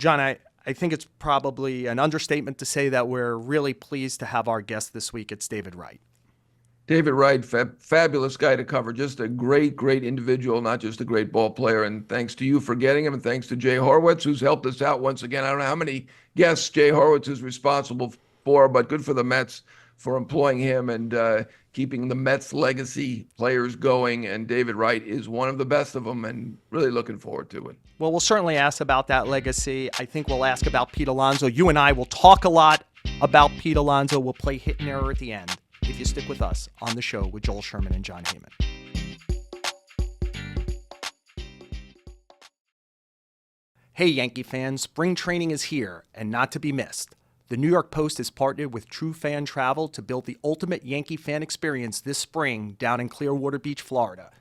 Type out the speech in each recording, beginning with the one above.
John, I think it's probably an understatement to say that we're really pleased to have our guest this week. It's David Wright. David Wright, fabulous guy to cover. Just a great, great individual, not just a great ball player. And thanks to you for getting him, and thanks to Jay Horwitz, who's helped us out once again. I don't know how many guests Jay Horwitz is responsible for, but good for the Mets for employing him and keeping the Mets legacy players going. And David Wright is one of the best of them, and really looking forward to it. Well, we'll certainly ask about that legacy. I think we'll ask about Pete Alonso. You and I will talk a lot about Pete Alonso. We'll play hit and error at the end if you stick with us on the show with Joel Sherman and Jon Heyman. Hey, Yankee fans, spring training is here and not to be missed. The New York Post has partnered with TrueFan Travel to build the ultimate Yankee fan experience this spring down in Clearwater Beach, Florida.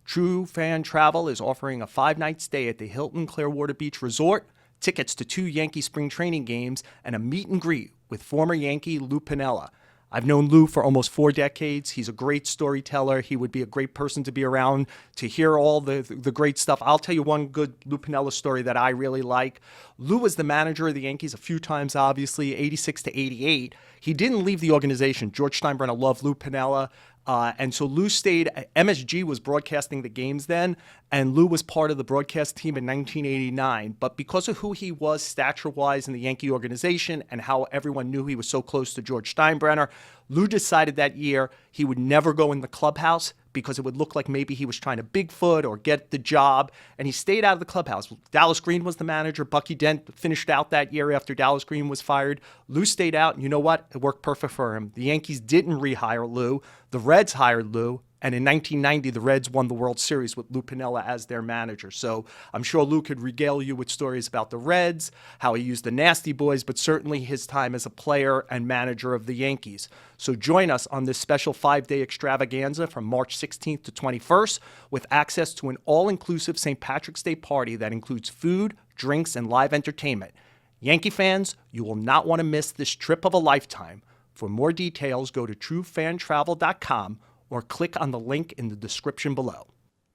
TrueFan Travel is offering a 5-night stay at the Hilton Clearwater Beach Resort, tickets to 2 Yankee spring training games, and a meet and greet with former Yankee Lou Piniella. I've known Lou for almost 4 decades. He's a great storyteller. He would be a great person to be around to hear all the great stuff. I'll tell you one good Lou Piniella story that I really like. Lou was the manager of the Yankees a few times, obviously, 86 to 88. He didn't leave the organization. George Steinbrenner loved Lou Piniella. And so Lou stayed. MSG was broadcasting the games then, and Lou was part of the broadcast team in 1989. But because of who he was stature-wise in the Yankee organization and how everyone knew he was so close to George Steinbrenner, Lou decided that year he would never go in the clubhouse because it would look like maybe he was trying to Bigfoot or get the job, and he stayed out of the clubhouse. Dallas Green was the manager. Bucky Dent finished out that year after Dallas Green was fired. Lou stayed out, and you know what? It worked perfect for him. The Yankees didn't rehire Lou. The Reds hired Lou, and in 1990, the Reds won the World Series with Lou Piniella as their manager. So I'm sure Lou could regale you with stories about the Reds, how he used the Nasty Boys, but certainly his time as a player and manager of the Yankees. So join us on this special 5-day extravaganza from March 16th to 21st with access to an all-inclusive St. Patrick's Day party that includes food, drinks, and live entertainment. Yankee fans, you will not want to miss this trip of a lifetime. For more details, go to TrueFanTravel.com or click on the link in the description below.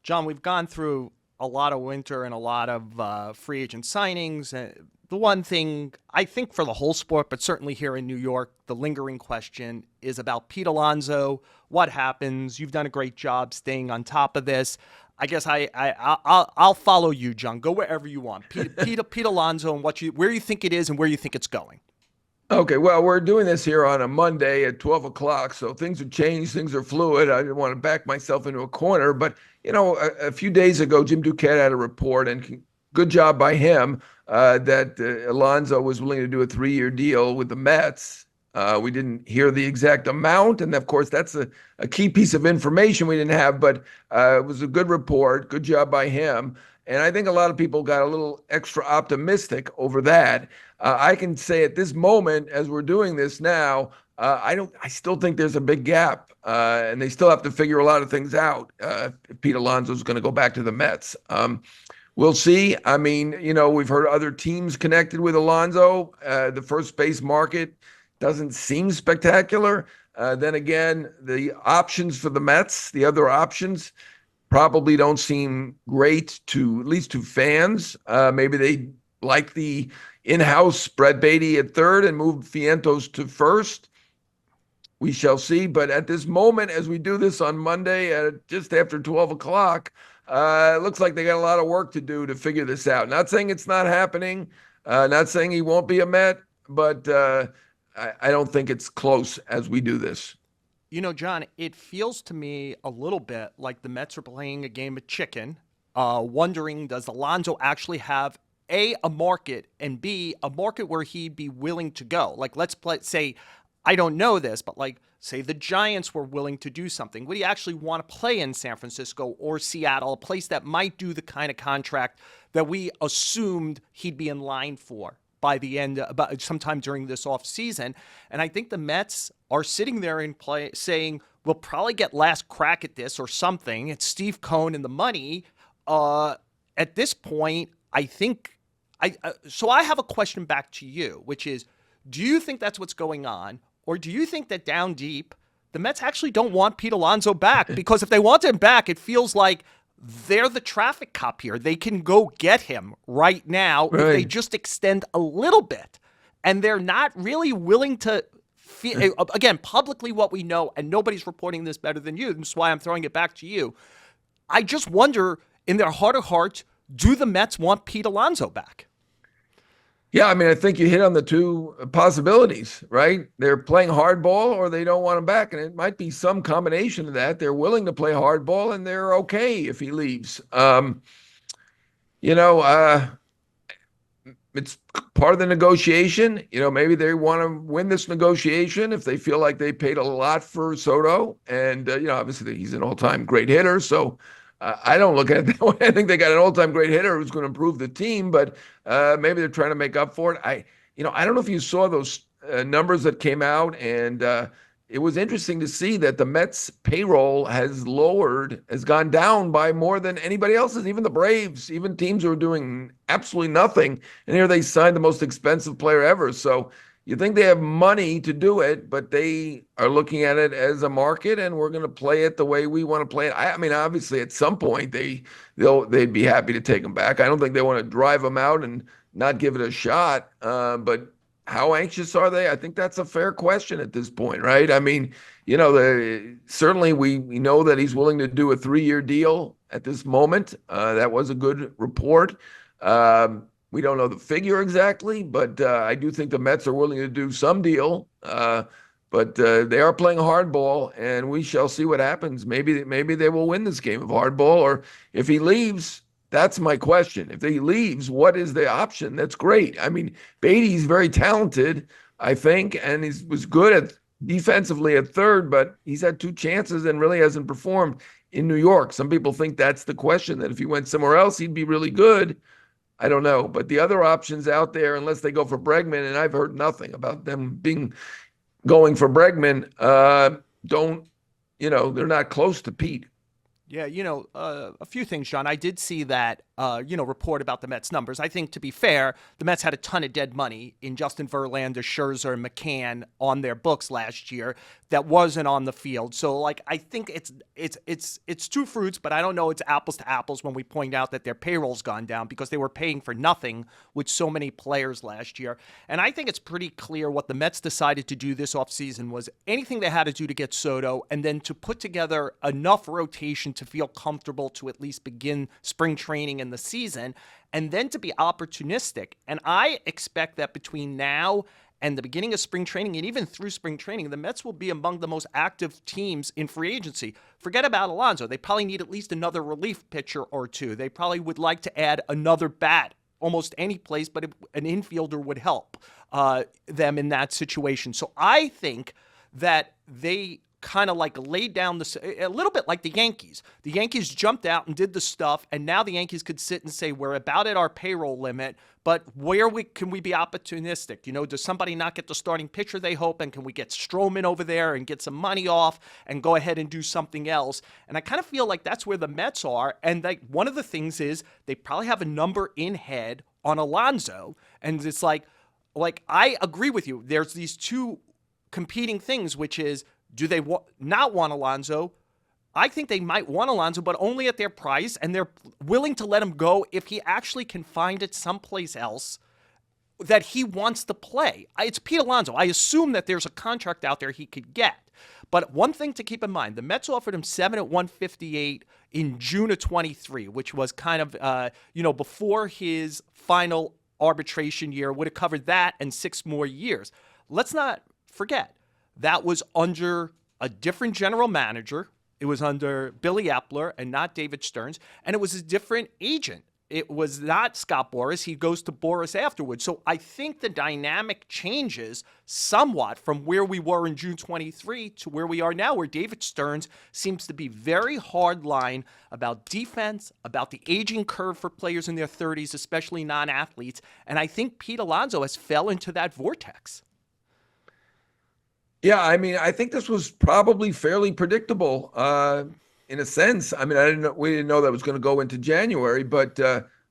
John, we've gone through a lot of winter and a lot of free agent signings. The one thing, I think for the whole sport, but certainly here in New York, the lingering question is about Pete Alonso. What happens? You've done a great job staying on top of this. I guess I'll follow you, John. Go wherever you want. Pete Alonso and where you think it is and where you think it's going. Okay, well, we're doing this here on a Monday at 12 o'clock, so things have changed, things are fluid. I didn't want to back myself into a corner, but, you know, a few days ago, Jim Duquette had a report, and good job by him, that Alonso was willing to do a 3-year deal with the Mets. We didn't hear the exact amount, and of course, that's a key piece of information we didn't have, but it was a good report, good job by him. And I think a lot of people got a little extra optimistic over that. I can say at this moment, as we're doing this now, I still think there's a big gap, and they still have to figure a lot of things out. If Pete Alonso is going to go back to the Mets. We'll see. I mean, you know, we've heard other teams connected with Alonso. The first base market doesn't seem spectacular. Then again, the options for the Mets, the other options, probably don't seem great at least to fans. Maybe they like the in-house Brett Beatty at third and move Vientos to first. We shall see. But at this moment, as we do this on Monday at just after 12 o'clock, it looks like they got a lot of work to do to figure this out. Not saying it's not happening, not saying he won't be a Met, but I don't think it's close as we do this. You know, John, it feels to me a little bit like the Mets are playing a game of chicken, wondering, does Alonso actually have A, a market, and B, a market where he'd be willing to go? Like, let's say, I don't know this, but like, say the Giants were willing to do something. Would he actually want to play in San Francisco or Seattle, a place that might do the kind of contract that we assumed he'd be in line for by the end, sometime during this offseason? And I think the Mets are sitting there in play saying, we'll probably get last crack at this or something. It's Steve Cohen and the money. At this point, I think, so I have a question back to you, which is, do you think that's what's going on? Or do you think that down deep, the Mets actually don't want Pete Alonso back? Because if they want him back, it feels like they're the traffic cop here. They can go get him right now if they Right. just extend a little bit. And they're not really willing to, again, publicly what we know, and nobody's reporting this better than you. That's why I'm throwing it back to you. I just wonder, in their heart of hearts, do the Mets want Pete Alonso back? Yeah, I mean, I think you hit on the two possibilities, right? They're playing hardball or they don't want him back. And it might be some combination of that. They're willing to play hardball and they're okay if he leaves. You know, it's part of the negotiation. You know, maybe they want to win this negotiation if they feel like they paid a lot for Soto. And, you know, obviously he's an all-time great hitter. So I don't look at it that way. I think they got an all-time great hitter who's going to improve the team, but maybe they're trying to make up for it. I don't know if you saw those numbers that came out, and it was interesting to see that the Mets payroll has gone down by more than anybody else's, even the Braves, even teams who are doing absolutely nothing. And here they signed the most expensive player ever. So you think they have money to do it, but they are looking at it as a market, and we're going to play it the way we want to play it. I mean, obviously, at some point they'd be happy to take him back. I don't think they want to drive him out and not give it a shot. But how anxious are they? I think that's a fair question at this point, right? I mean, you know, certainly we know that he's willing to do a 3-year deal at this moment. That was a good report. We don't know the figure exactly, but I do think the Mets are willing to do some deal. But they are playing hardball, and we shall see what happens. Maybe they will win this game of hardball, or if he leaves, that's my question. If he leaves, what is the option? That's great. I mean, Beatty's very talented, I think, and he was good at defensively at third, but he's had 2 chances and really hasn't performed in New York. Some people think that's the question, that if he went somewhere else, he'd be really good. I don't know. But the other options out there, unless they go for Bregman, and I've heard nothing about them going for Bregman, they're not close to Pete. Yeah, a few things, John. I did see that, report about the Mets numbers. I think, to be fair, the Mets had a ton of dead money in Justin Verlander, Scherzer, and McCann on their books last year that wasn't on the field. So, I think it's two fruits, but I don't know it's apples to apples when we point out that their payroll's gone down because they were paying for nothing with so many players last year. And I think it's pretty clear what the Mets decided to do this offseason was anything they had to do to get Soto and then to put together enough rotation to feel comfortable to at least begin spring training in the season, and then to be opportunistic. And I expect that between now and the beginning of spring training, and even through spring training, the Mets will be among the most active teams in free agency. Forget about Alonso. They probably need at least another relief pitcher or two. They probably would like to add another bat almost any place, but an infielder would help them in that situation. So I think that they kind of laid down a little bit like the Yankees. The Yankees jumped out and did the stuff, and now the Yankees could sit and say, we're about at our payroll limit, but can we be opportunistic? Does somebody not get the starting pitcher they hope, and can we get Stroman over there and get some money off and go ahead and do something else? And I kind of feel like that's where the Mets are, and one of the things is they probably have a number in head on Alonso, and it's like I agree with you. There's these two competing things, which is, do they not want Alonso? I think they might want Alonso, but only at their price, and they're willing to let him go if he actually can find it someplace else that he wants to play. It's Pete Alonso. I assume that there's a contract out there he could get. But one thing to keep in mind, the Mets offered him $7 at $158 in June of 23, which was kind of, before his final arbitration year, would have covered that and 6 more years. Let's not forget, that was under a different general manager. It was under Billy Epler and not David Stearns. And it was a different agent. It was not Scott Boras. He goes to Boras afterwards. So I think the dynamic changes somewhat from where we were in June 23 to where we are now, where David Stearns seems to be very hard line about defense, about the aging curve for players in their 30s, especially non-athletes. And I think Pete Alonso has fell into that vortex. Yeah, I mean, I think this was probably fairly predictable in a sense. I mean, we didn't know that was going to go into January, but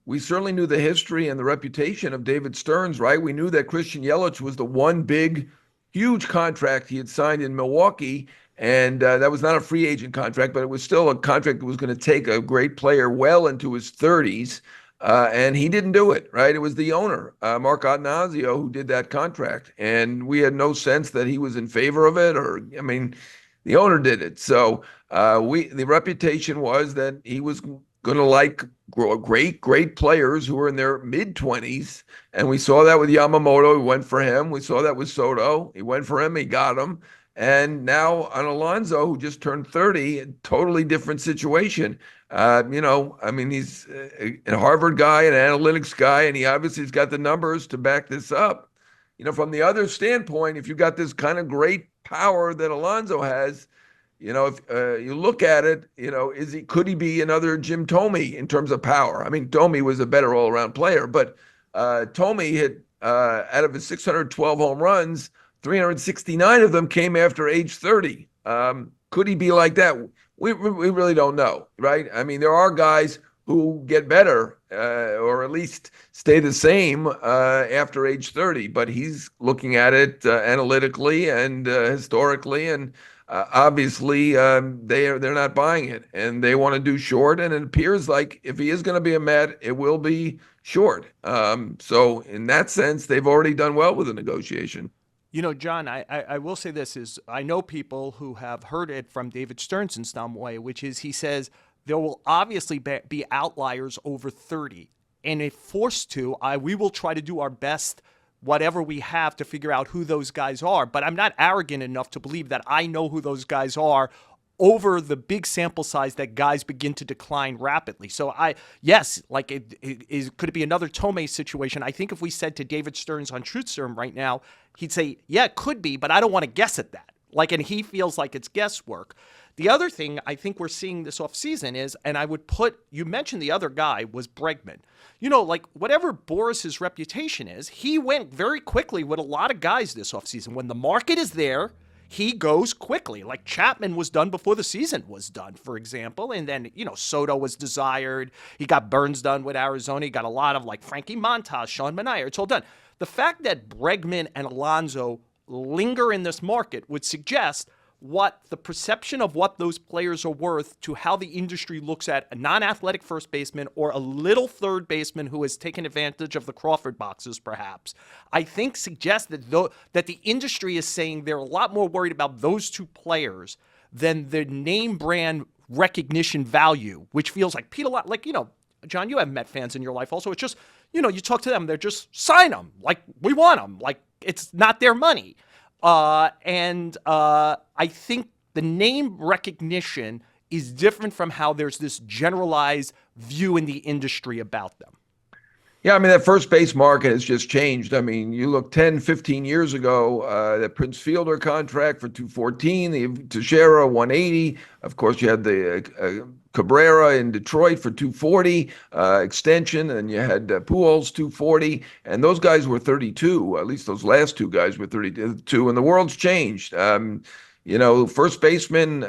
we certainly knew the history and the reputation of David Stearns, right? We knew that Christian Yelich was the one big, huge contract he had signed in Milwaukee, And that was not a free agent contract, but it was still a contract that was going to take a great player well into his 30s. And he didn't do it, right? It was the owner, Mark Attanasio, who did that contract. And we had no sense that he was in favor of it, or, I mean, the owner did it. So the reputation was that he was going to like great players who were in their mid-20s. And we saw that with Yamamoto. He went for him. We saw that with Soto. He went for him. He got him. And now on Alonso, who just turned 30, totally different situation. I mean, he's a Harvard guy, an analytics guy, and he obviously has got the numbers to back this up. From the other standpoint, if you got this kind of great power that Alonso has, if you look at it, could he be another Jim Thome in terms of power? I mean, Thome was a better all-around player, but Thome hit out of his 612 home runs, 369 of them came after age 30. Could he be like that? We really don't know, right? I mean, there are guys who get better or at least stay the same after age 30, but he's looking at it analytically and historically, and obviously they're not buying it, and they want to do short, and it appears like if he is going to be a Met, it will be short. So in that sense, they've already done well with the negotiation. John, I will say this is I know people who have heard it from David Stearns in some way, which is he says there will obviously be outliers over 30. And if forced to, we will try to do our best, whatever we have, to figure out who those guys are. But I'm not arrogant enough to believe that I know who those guys are over the big sample size that guys begin to decline rapidly. So yes, like could it be another Thome situation? I think if we said to David Stearns on Truth Serum right now, he'd say, yeah, it could be, but I don't want to guess at that. And he feels like it's guesswork. The other thing I think we're seeing this offseason is, and you mentioned the other guy was Bregman. Whatever Boris's reputation is, he went very quickly with a lot of guys this offseason. When the market is there, he goes quickly. Like Chapman was done before the season was done, for example. And then, Soto was desired. He got Burns done with Arizona. He got a lot of Frankie Montas, Sean Manaea. It's all done. The fact that Bregman and Alonso linger in this market would suggest what the perception of what those players are worth to how the industry looks at a non-athletic first baseman or a little third baseman who has taken advantage of the Crawford boxes, perhaps, I think suggests that the industry is saying they're a lot more worried about those two players than the name brand recognition value, which feels like Pete Alonso, John, you have Met fans in your life also. It's just, you talk to them, they're just sign them. We want them. It's not their money. And I think the name recognition is different from how there's this generalized view in the industry about them. Yeah, I mean, that first base market has just changed. I mean, you look 10, 15 years ago, the Prince Fielder contract for 214, the Teixeira 180. Of course, you had the Cabrera in Detroit for 240 extension, and you had Pujols 240, and those guys were 32. At least those last two guys were 32, and the world's changed. First baseman,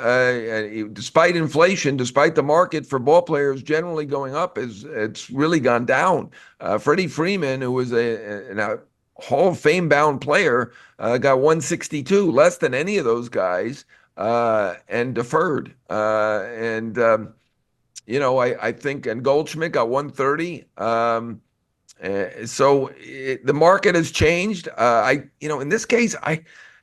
despite inflation, despite the market for ball players generally going up, it's really gone down. Freddie Freeman, who was a Hall of Fame bound player, got 162, less than any of those guys, and deferred. I think, and Goldschmidt got 130. So the market has changed. In this case,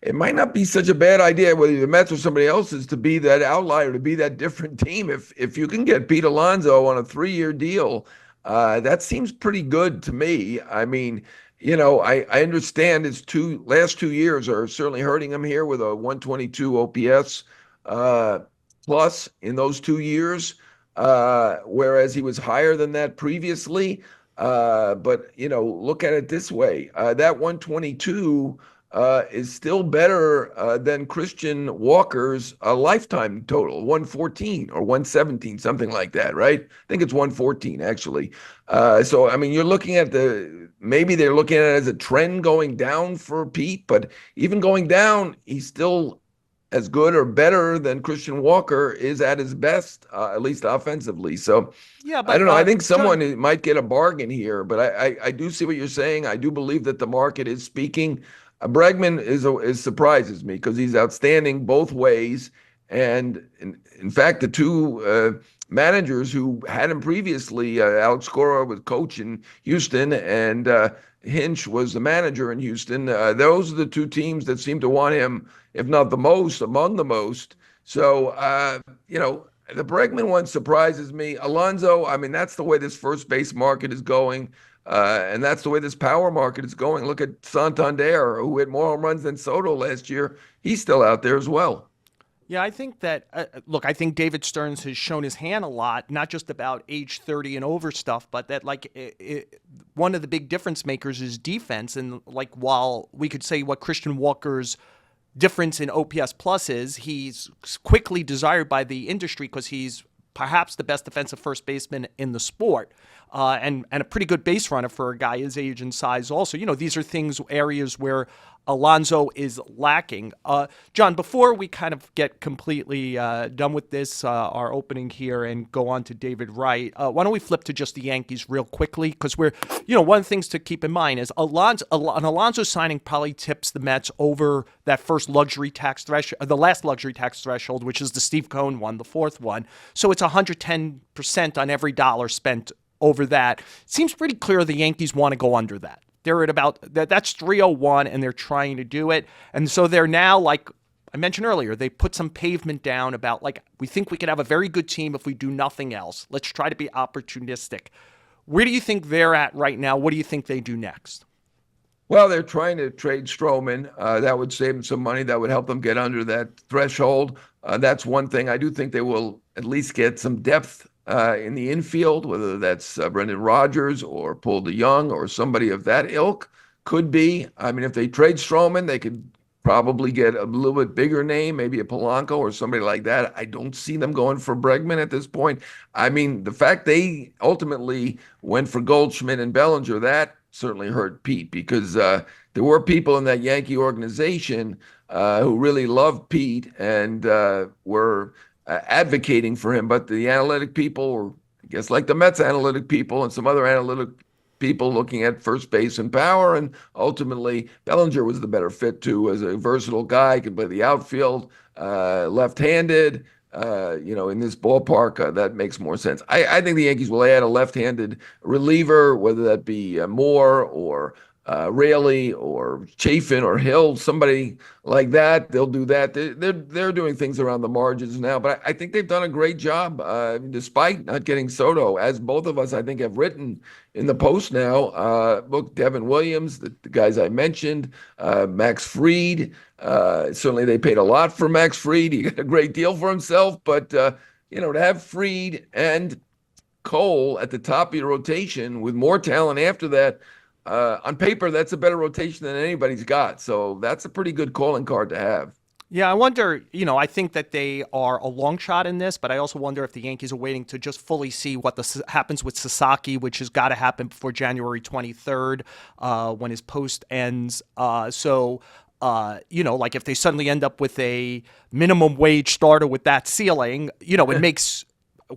it might not be such a bad idea, whether the Mets or somebody else's, to be that outlier, to be that different team. If you can get Pete Alonso on a 3-year deal, that seems pretty good to me. I mean, I understand his last 2 years are certainly hurting him here with a 122 OPS plus in those 2 years, whereas he was higher than that previously. But look at it this way: that 122 is still better than Christian Walker's lifetime total, 114 or 117, something like that, right? I think it's 114 actually. So I mean, you're looking at maybe they're looking at it as a trend going down for Pete, but even going down, he's still as good or better than Christian Walker is at his best, at least offensively. So yeah, but I don't know. I think someone John, might get a bargain here, but I do see what you're saying. I do believe that the market is speaking. Bregman is surprises me because he's outstanding both ways. And in fact, the two managers who had him previously, Alex Cora was coach in Houston, and Hinch was the manager in Houston. Those are the two teams that seem to want him, if not the most, among the most. So, the Bregman one surprises me. Alonso, I mean, that's the way this first base market is going. And that's the way this power market is going. Look at Santander, who hit more home runs than Soto last year. He's still out there as well. Yeah, I think that, I think David Stearns has shown his hand a lot, not just about age 30 and over stuff, but that, one of the big difference makers is defense. And, while we could say what Christian Walker's difference in OPS plus is, he's quickly desired by the industry because he's perhaps the best defensive first baseman in the sport, and a pretty good base runner for a guy his age and size also. These are areas where Alonso is lacking. John, before we kind of get completely done with this, our opening here, and go on to David Wright, why don't we flip to just the Yankees real quickly? Because one of the things to keep in mind is an Alonso signing probably tips the Mets over that first luxury tax threshold, the last luxury tax threshold, which is the Steve Cohen one, the fourth one. So it's 110% on every dollar spent over that. It seems pretty clear the Yankees want to go under that. They're at about that's 301, and they're trying to do it. And so they're now, like I mentioned earlier, they put some pavement down about we think we could have a very good team if we do nothing else. Let's try to be opportunistic. Where do you think they're at right now? What do you think they do next? Well, they're trying to trade Stroman. That would save them some money. That would help them get under that threshold. That's one thing. I do think they will at least get some depth in the infield, whether that's Brendan Rodgers or Paul DeYoung or somebody of that ilk. Could be. I mean, if they trade Stroman, they could probably get a little bit bigger name, maybe a Polanco or somebody like that. I don't see them going for Bregman at this point. I mean, the fact they ultimately went for Goldschmidt and Bellinger, that certainly hurt Pete, because there were people in that Yankee organization who really loved Pete and were advocating for him. But the analytic people, or I guess like the Mets analytic people and some other analytic people, looking at first base and power, and ultimately Bellinger was the better fit too, as a versatile guy, can play the outfield, left-handed. In this ballpark, that makes more sense. I think the Yankees will add a left-handed reliever, whether that be Moore or Raley or Chafin or Hill, somebody like that. They'll do that. They're doing things around the margins now, but I think they've done a great job, despite not getting Soto, as both of us, I think, have written in the post now. Look, Devin Williams, the guys I mentioned, Max Fried. Certainly they paid a lot for Max Fried. He got a great deal for himself, but to have Fried and Cole at the top of your rotation with more talent after that, on paper, that's a better rotation than anybody's got. So that's a pretty good calling card to have. Yeah, I wonder, I think that they are a long shot in this, but I also wonder if the Yankees are waiting to just fully see what happens with Sasaki, which has got to happen before January 23rd, when his post ends. If they suddenly end up with a minimum wage starter with that ceiling, it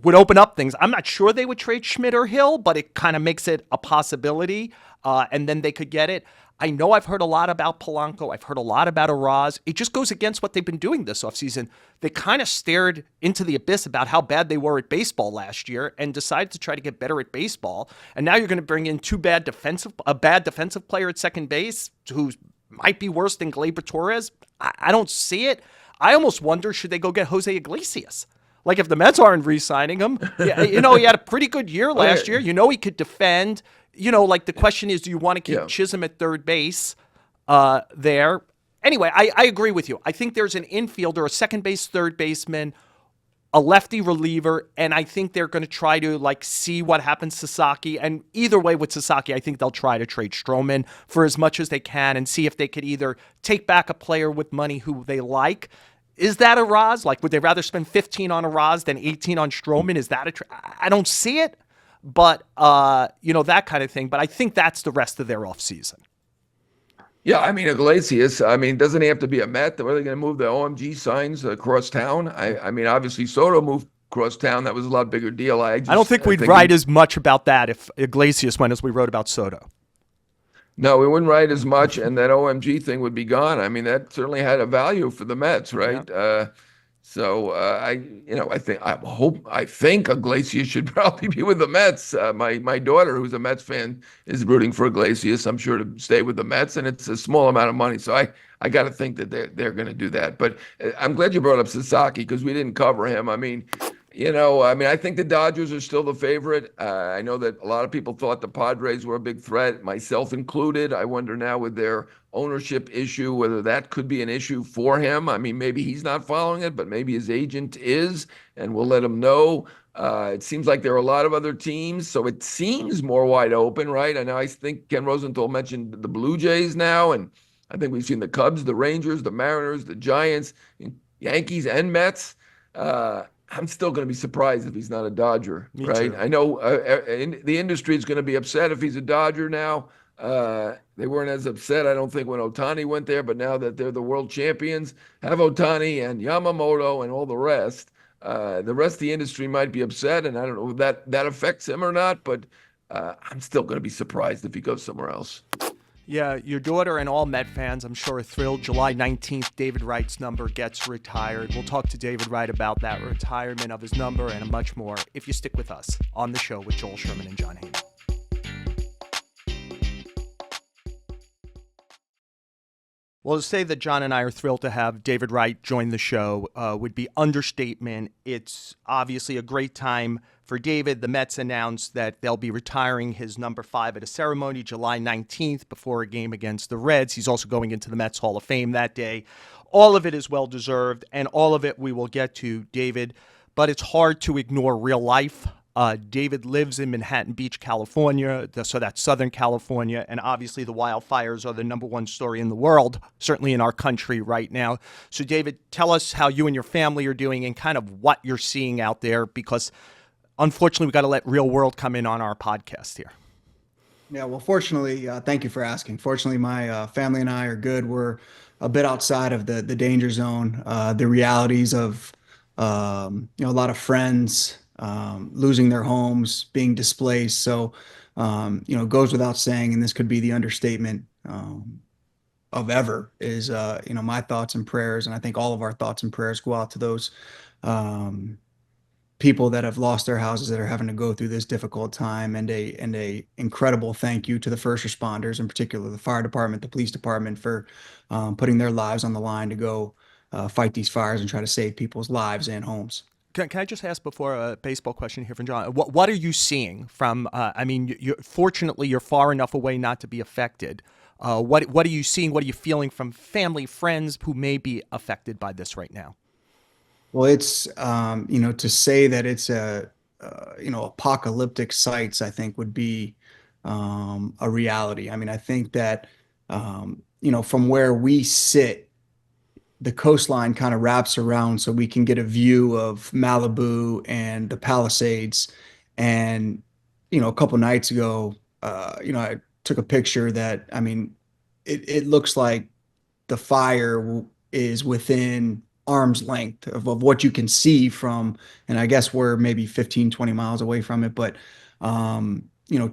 would open up things. I'm not sure they would trade Schmidt or Hill, but it kind of makes it a possibility, and then they could get it. I know I've heard a lot about Polanco. I've heard a lot about Araz. It just goes against what they've been doing this offseason. They kind of stared into the abyss about how bad they were at baseball last year and decided to try to get better at baseball. And now you're going to bring in a bad defensive player at second base who might be worse than Gleyber Torres. I don't see it. I almost wonder, should they go get Jose Iglesias? If the Mets aren't re-signing him, he had a pretty good year last year. He could defend. The question is, do you want to keep Chisholm at third base there? Anyway, I agree with you. I think there's an infielder, a second base, third baseman, a lefty reliever, and I think they're going to try to see what happens to Sasaki. And either way with Sasaki, I think they'll try to trade Stroman for as much as they can and see if they could either take back a player with money who they like. Is that a Raz? Would they rather spend 15 on a Raz than 18 on Stroman? Is that I don't see it, but that kind of thing. But I think that's the rest of their offseason. Yeah, I mean, Iglesias, doesn't he have to be a Met? Are they going to move the OMG signs across town? I mean, obviously Soto moved across town. That was a lot bigger deal. I don't think we'd write as much about that if Iglesias went as we wrote about Soto. No, we wouldn't write as much, and that OMG thing would be gone. I mean, that certainly had a value for the Mets, Yeah. right? I think Iglesias should probably be with the Mets. My daughter, who's a Mets fan, is rooting for Iglesias. I'm sure to stay with the Mets, and it's a small amount of money, so I got to think that they're going to do that. But I'm glad you brought up Sasaki because we didn't cover him. I mean, I think the Dodgers are still the favorite. I know that a lot of people thought the Padres were a big threat, myself included. I wonder now with their ownership issue whether that could be an issue for him. I mean, maybe he's not following it, but maybe his agent is, and we'll let him know. It seems like there are a lot of other teams, so it seems more wide open, right? I know I think Ken Rosenthal mentioned the Blue Jays now, and I think we've seen the Cubs, the Rangers, the Mariners, the Giants, Yankees, and Mets. I'm still going to be surprised if he's not a Dodger, Me right? too. I know the industry is going to be upset if he's a Dodger now. They weren't as upset, I don't think, when Ohtani went there, but now that they're the world champions, have Ohtani and Yamamoto and all the rest of the industry might be upset, and I don't know if that affects him or not, but I'm still going to be surprised if he goes somewhere else. Yeah, your daughter and all Met fans, I'm sure, are thrilled. July 19th, David Wright's number gets retired. We'll talk to David Wright about that retirement of his number and much more if you stick with us on the show with Joel, Sherman, and Jon Heyman. Well, to say that John and I are thrilled to have David Wright join the show would be understatement. It's obviously a great time for David. The Mets announced that they'll be retiring his number 5 at a ceremony July 19th before a game against the Reds. He's also going into the Mets Hall of Fame that day. All of it is well-deserved, and all of it we will get to, David. But it's hard to ignore real life. David lives in Manhattan Beach, California, so that's Southern California, and obviously the wildfires are the number one story in the world, certainly in our country right now. So, David, tell us how you and your family are doing and kind of what you're seeing out there, because unfortunately we've got to let real world come in on our podcast here. Yeah, well, fortunately, thank you for asking. Fortunately, my family and I are good. We're a bit outside of the danger zone, the realities of a lot of friends losing their homes, being displaced. So, it goes without saying, and this could be the understatement of ever, is my thoughts and prayers, and I think all of our thoughts and prayers go out to those um, people that have lost their houses, that are having to go through this difficult time, and a incredible thank you to the first responders, in particular the fire department, the police department, for putting their lives on the line to go fight these fires and try to save people's lives and homes. Can I just ask before a baseball question here from John? What are you seeing from? Fortunately, you're far enough away not to be affected. What are you seeing? What are you feeling from family, friends who may be affected by this right now? Well, it's to say that it's apocalyptic sites, I think would be a reality. I mean, I think that from where we sit, the coastline kind of wraps around so we can get a view of Malibu and the Palisades. And a couple nights ago, I took a picture that, I mean, it looks like the fire is within arm's length of what you can see from, and I guess we're maybe 15, 20 miles away from it, but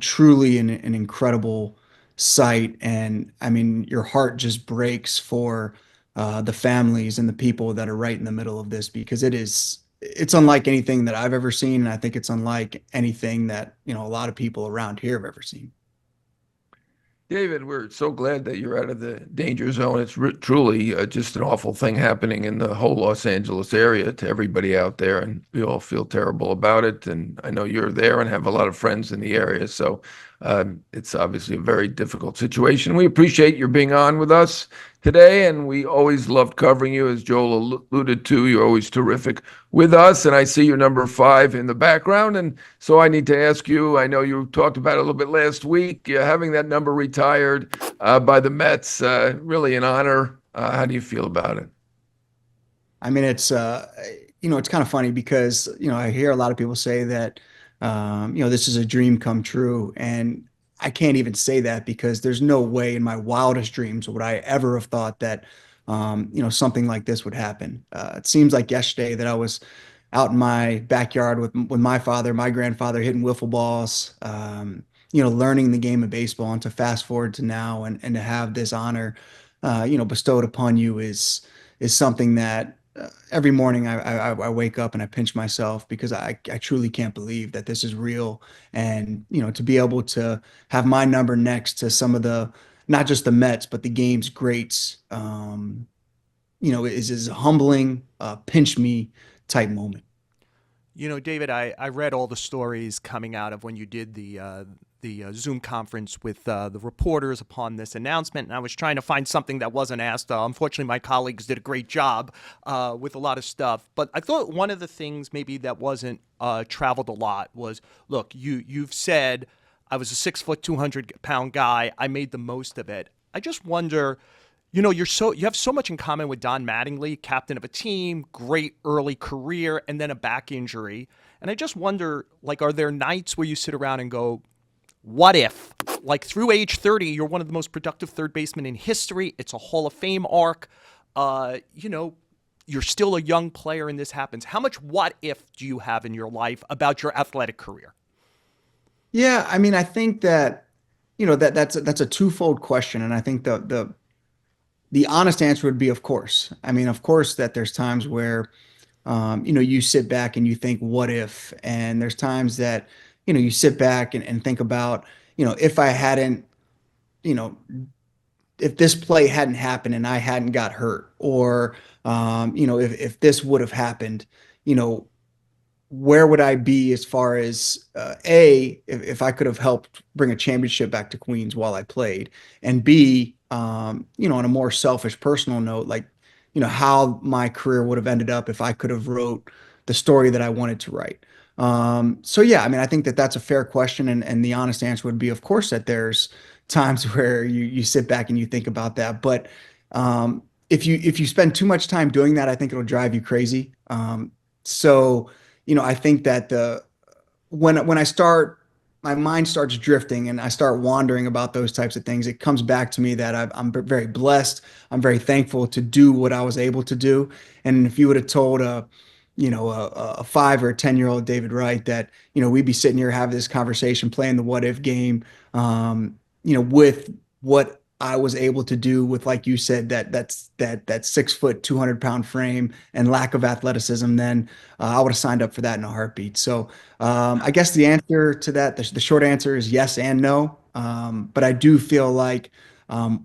truly an incredible sight. And I mean, your heart just breaks for the families and the people that are right in the middle of this, because it's unlike anything that I've ever seen. And I think it's unlike anything that, a lot of people around here have ever seen. David, we're so glad that you're out of the danger zone. It's truly just an awful thing happening in the whole Los Angeles area to everybody out there, and we all feel terrible about it. And I know you're there and have a lot of friends in the area, so it's obviously a very difficult situation. We appreciate your being on with us today, and we always loved covering you. As Joel alluded to, you're always terrific with us, and I see your number 5 in the background, and so I need to ask you, I know you talked about it a little bit last week, having that number retired by the Mets, really an honor. How do you feel about it? I mean, it's kind of funny because, I hear a lot of people say that, this is a dream come true. And I can't even say that, because there's no way in my wildest dreams would I ever have thought that, something like this would happen. It seems like yesterday that I was out in my backyard with my father, my grandfather, hitting wiffle balls. learning the game of baseball, and to fast forward to now and to have this honor, bestowed upon you is something that every morning I wake up and I pinch myself because I truly can't believe that this is real. And, to be able to have my number next to some of the, not just the Mets, but the game's greats, is a humbling, pinch me type moment. David, I read all the stories coming out of when you did the Zoom conference with the reporters upon this announcement, and I was trying to find something that wasn't asked. Unfortunately, my colleagues did a great job with a lot of stuff, but I thought one of the things maybe that wasn't traveled a lot was, look, you've said I was a 6 foot, 200-pound guy. I made the most of it. I just wonder. You have so much in common with Don Mattingly, captain of a team, great early career, and then a back injury. And I just wonder, like, are there nights where you sit around and go, what if? Like, through age 30, you're one of the most productive third basemen in history. It's a Hall of Fame arc. You're still a young player and this happens. How much what if do you have in your life about your athletic career? Yeah, I mean, I think that, that's a twofold question. And I think the honest answer would be, of course. I mean, of course, that there's times where, you sit back and you think, what if? And there's times that, you sit back and think about, if I hadn't, you know, if this play hadn't happened and I hadn't got hurt, or, if this would have happened, you know, where would I be as far as if I could have helped bring a championship back to Queens while I played, and B, on a more selfish personal note, like, how my career would have ended up if I could have wrote the story that I wanted to write. So yeah, I mean, I think that that's a fair question, and the honest answer would be, of course, that there's times where you sit back and you think about that, but if you spend too much time doing that, I think it'll drive you crazy. So I think that when I start, my mind starts drifting and I start wandering about those types of things, it comes back to me that I'm very blessed. I'm very thankful to do what I was able to do. And if you would have told a 5 or 10 year old David Wright that, we'd be sitting here having this conversation, playing the what if game, with what I was able to do with, like you said, that 6 foot, 200-pound frame and lack of athleticism, then I would have signed up for that in a heartbeat. So I guess the answer to that, the short answer is yes and no. But I do feel like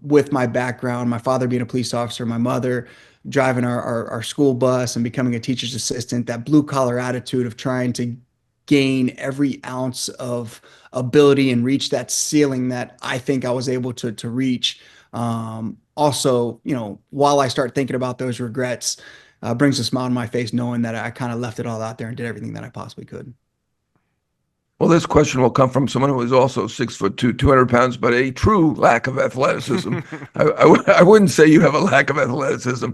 with my background, my father being a police officer, my mother driving our school bus and becoming a teacher's assistant, that blue collar attitude of trying to gain every ounce of ability and reach that ceiling that I think I was able to reach. Also, while I start thinking about those regrets, brings a smile on my face knowing that I kind of left it all out there and did everything that I possibly could. Well, this question will come from someone who is also 6'2", 200 pounds, but a true lack of athleticism. I wouldn't say you have a lack of athleticism.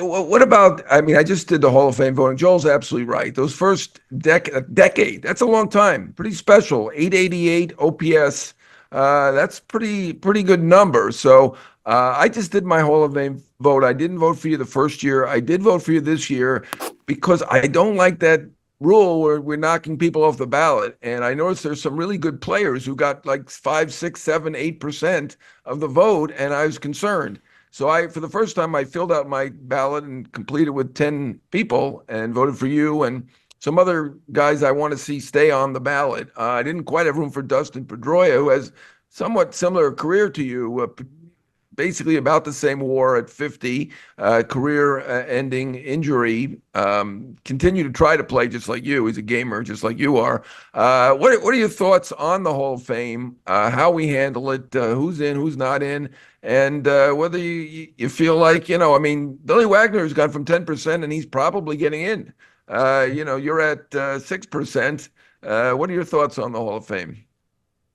What about, I mean, I just did the Hall of Fame voting. Joel's absolutely right. Those first decade, that's a long time. Pretty special. 888 OPS. That's pretty good number. So I just did my Hall of Fame vote. I didn't vote for you the first year. I did vote for you this year because I don't like that rule where we're knocking people off the ballot. And I noticed there's some really good players who got like 5, 6, 7, 8% of the vote, and I was concerned. So for the first time, I filled out my ballot and completed with 10 people and voted for you and some other guys I want to see stay on the ballot. I didn't quite have room for Dustin Pedroia, who has somewhat similar career to you, basically about the same WAR at 50, career-ending injury. Continue to try to play just like you. He's a gamer just like you are. What are your thoughts on the Hall of Fame, how we handle it, who's in, who's not in, and whether you feel like, I mean, Billy Wagner's gone from 10% and he's probably getting in. You're at 6%. What are your thoughts on the Hall of Fame?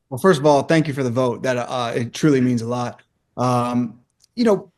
Well, first of all, thank you for the vote. That it truly means a lot. Um, you know,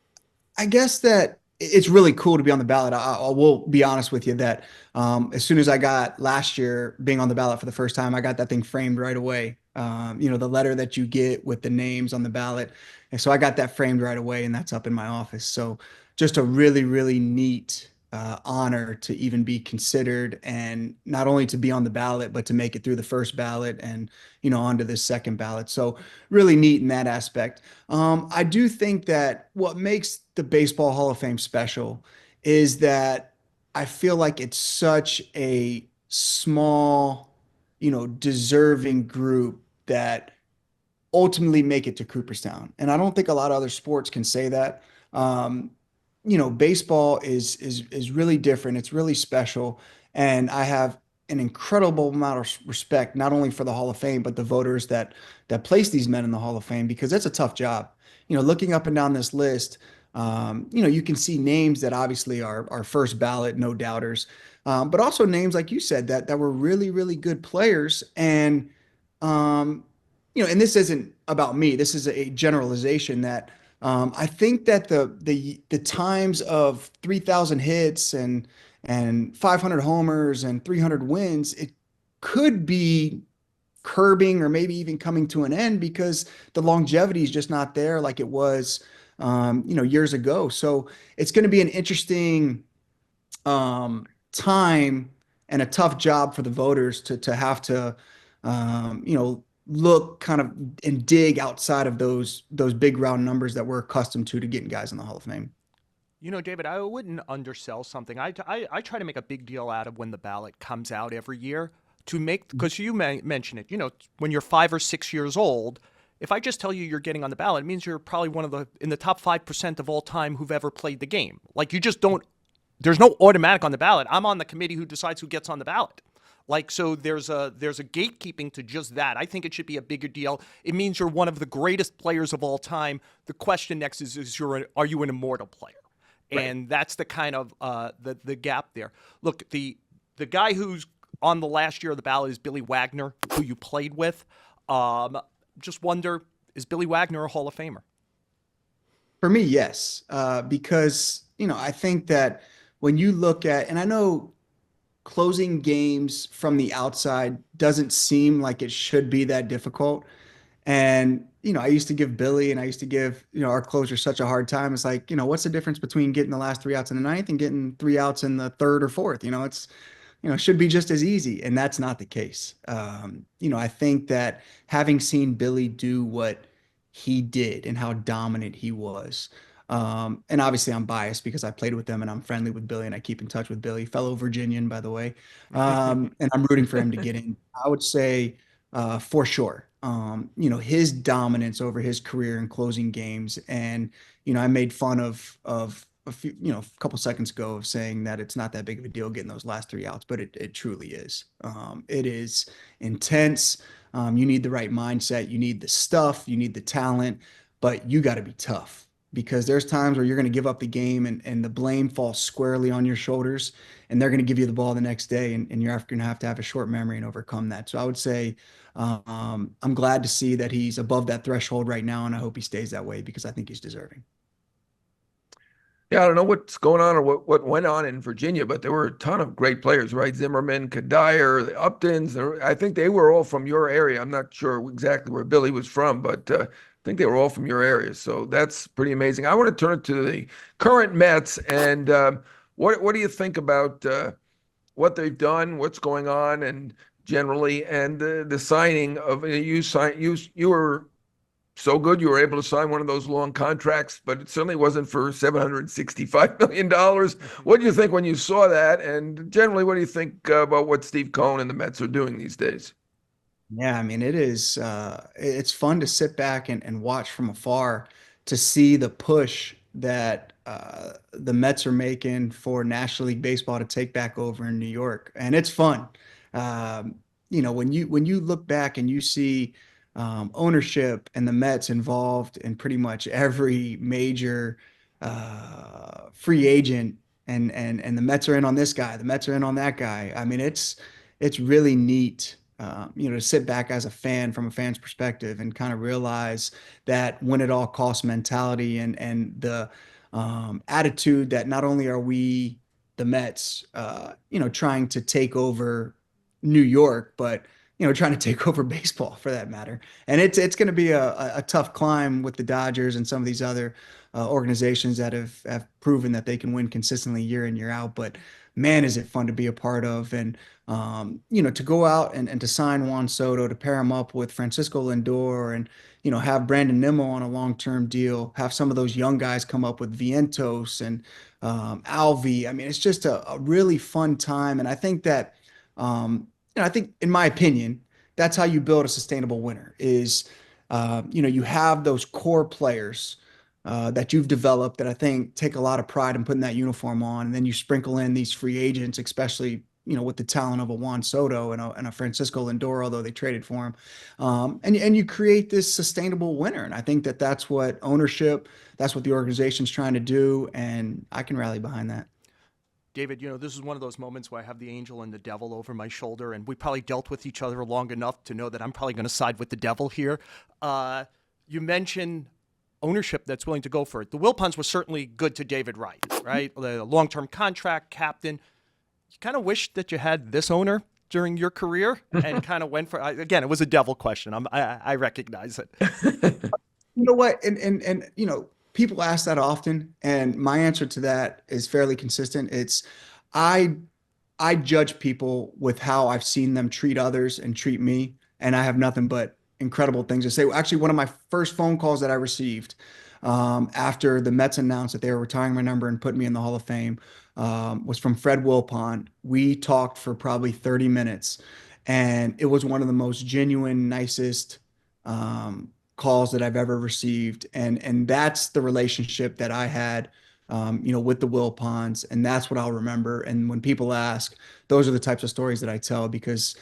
I guess that it's really cool to be on the ballot. I will be honest with you that as soon as I got last year being on the ballot for the first time, I got that thing framed right away. The letter that you get with the names on the ballot. And so I got that framed right away, and that's up in my office. So just a really, really neat honor to even be considered, and not only to be on the ballot, but to make it through the first ballot and, onto this second ballot. So really neat in that aspect. I do think that what makes the Baseball Hall of Fame special is that I feel like it's such a small, deserving group that ultimately make it to Cooperstown. And I don't think a lot of other sports can say that. Um, Baseball is really different. It's really special, and I have an incredible amount of respect not only for the Hall of Fame but the voters that place these men in the Hall of Fame, because it's a tough job. Looking up and down this list, you can see names that obviously are first ballot, no doubters, but also names like you said that were really really good players. And um, and this isn't about me. This is a generalization that I think that the times of 3,000 hits and 500 homers and 300 wins, it could be curbing or maybe even coming to an end because the longevity is just not there like it was, years ago. So it's going to be an interesting time and a tough job for the voters to have to, look kind of and dig outside of those big round numbers that we're accustomed to getting guys in the Hall of Fame. David, I wouldn't undersell something. I try to make a big deal out of when the ballot comes out every year to make, because you mentioned it, when you're 5 or 6 years old, if I just tell you you're getting on the ballot, it means you're probably in the top 5% of all time who've ever played the game. Like, you just don't, there's no automatic on the ballot. I'm on the committee who decides who gets on the ballot. Like, so there's a gatekeeping to just that. I think it should be a bigger deal. It means you're one of the greatest players of all time. The question next is are you an immortal player? Right. And that's the kind of the gap there. Look, the guy who's on the last year of the ballot is Billy Wagner, who you played with. Just wonder, is Billy Wagner a Hall of Famer? For me, yes, because I think that when you look at, and I know closing games from the outside doesn't seem like it should be that difficult. And, I used to give Billy and I used to give, our closer such a hard time. It's like, what's the difference between getting the last three outs in the ninth and getting three outs in the third or fourth? It's, should be just as easy. And that's not the case. I think that having seen Billy do what he did and how dominant he was, and obviously I'm biased because I played with them and I'm friendly with Billy and I keep in touch with Billy, fellow Virginian, by the way. And I'm rooting for him to get in. I would say, for sure, his dominance over his career in closing games. And, I made fun of a few, a couple seconds ago of saying that it's not that big of a deal getting those last three outs, but it truly is. It is intense. You need the right mindset. You need the stuff. You need the talent, but you got to be tough because there's times where you're going to give up the game and the blame falls squarely on your shoulders and they're going to give you the ball the next day and you're going to have a short memory and overcome that. So I would say I'm glad to see that he's above that threshold right now, and I hope he stays that way because I think he's deserving. Yeah, I don't know what's going on or what went on in Virginia, but there were a ton of great players, right? Zimmerman, Kadire, the Uptons. I think they were all from your area. I'm not sure exactly where Billy was from, but I think they were all from your area. So that's pretty amazing. I want to turn it to the current Mets, and what do you think about what they've done, what's going on, and generally, and the signing of you were so good you were able to sign one of those long contracts, but it certainly wasn't for $765 million. What do you think when you saw that? And generally, what do you think about what Steve Cohen and the Mets are doing these days? Yeah, I mean, it's fun to sit back and watch from afar to see the push that the Mets are making for National League Baseball to take back over in New York. And it's fun. When you look back and you see ownership and the Mets involved in pretty much every major free agent, and the Mets are in on this guy, the Mets are in on that guy. I mean, it's really neat, to sit back as a fan from a fan's perspective and kind of realize that when it all costs mentality and the attitude that not only are we the Mets, trying to take over New York, but trying to take over baseball for that matter. And it's going to be a tough climb with the Dodgers and some of these other organizations that have proven that they can win consistently year in, year out. But man, is it fun to be a part of. And, to go out and to sign Juan Soto, to pair him up with Francisco Lindor and, have Brandon Nimmo on a long-term deal, have some of those young guys come up with Vientos and Alvi. I mean, it's just a really fun time. And I think that, I think, in my opinion, that's how you build a sustainable winner is, you have those core players that you've developed that I think take a lot of pride in putting that uniform on. And then you sprinkle in these free agents, especially, with the talent of a Juan Soto and a Francisco Lindor, although they traded for him. And you create this sustainable winner. And I think that that's what ownership, that's what the organization's trying to do. And I can rally behind that. David, this is one of those moments where I have the angel and the devil over my shoulder, and we probably dealt with each other long enough to know that I'm probably going to side with the devil here. You mentioned ownership that's willing to go for it. The Wilpons was certainly good to David Wright, right? The long-term contract, captain. You kind of wish that you had this owner during your career and kind of went for, again, it was a devil question. I recognize it. You know what? And people ask that often, and my answer to that is fairly consistent. It's I I judge people with how I've seen them treat others and treat me, and I have nothing but incredible things to say. Actually, one of my first phone calls that I received after the Mets announced that they were retiring my number and putting me in the Hall of Fame was from Fred Wilpon. We talked for probably 30 minutes, and it was one of the most genuine, nicest calls that I've ever received. And that's the relationship that I had, with the Wilpons, and that's what I'll remember. And when people ask, those are the types of stories that I tell because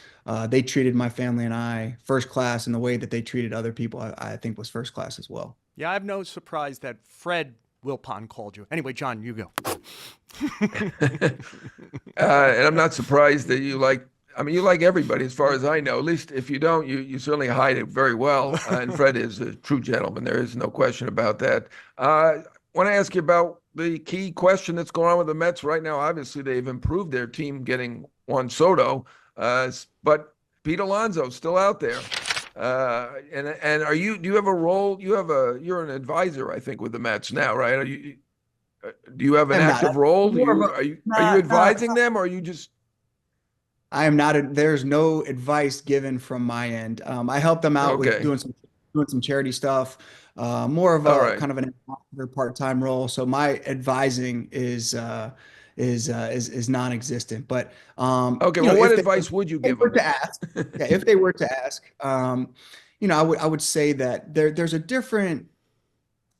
they treated my family and I first class, and the way that they treated other people, I think was first class as well. Yeah, I have no surprise that Fred Wilpon called you. Anyway, John, you go. And I'm not surprised that you like everybody as far as I know. At least if you don't, you certainly hide it very well. And Fred is a true gentleman. There is no question about that. I want to ask you about the key question that's going on with the Mets right now. Obviously, they've improved their team getting Juan Soto, but Pete Alonso still out there. And do you have a role? You're an advisor, I think, with the Mets now, right? Do you have an active role? Are you advising them, or are you just? I am not. There's no advice given from my end. I help them out with doing some charity stuff. More of a kind of an part-time role. So my advising is non-existent. But what advice would you give them? If they were to ask, I would say that there's a different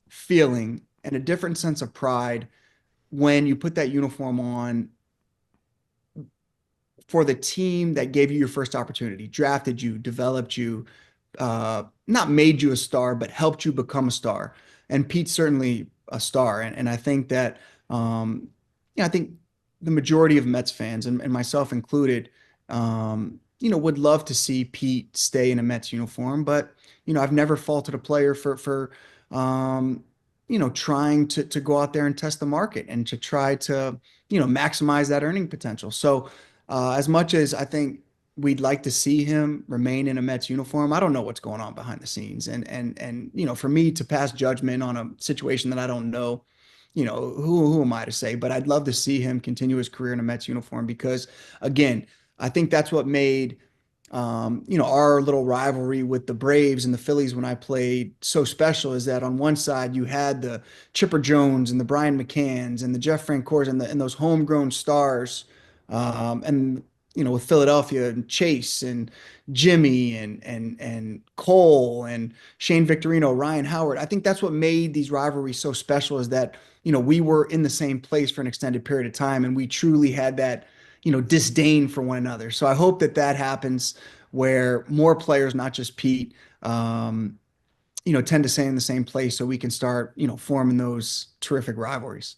feeling and a different sense of pride when you put that uniform on for the team that gave you your first opportunity, drafted you, developed you, not made you a star, but helped you become a star. And Pete's certainly a star. And I think that, I think the majority of Mets fans, and myself included, would love to see Pete stay in a Mets uniform. But, I've never faulted a player for trying to go out there and test the market and to try to, maximize that earning potential. So as much as I think we'd like to see him remain in a Mets uniform, I don't know what's going on behind the scenes. And for me to pass judgment on a situation that I don't know, who am I to say? But I'd love to see him continue his career in a Mets uniform because, again, I think that's what made our little rivalry with the Braves and the Phillies when I played so special, is that on one side you had the Chipper Jones and the Brian McCanns and the Jeff Francors and those homegrown stars, and with Philadelphia and Chase and Jimmy and Cole and Shane Victorino, Ryan Howard. I think that's what made these rivalries so special, is that we were in the same place for an extended period of time, and we truly had that disdain for one another. So I hope that happens where more players, not just Pete, tend to stay in the same place, so we can start, forming those terrific rivalries.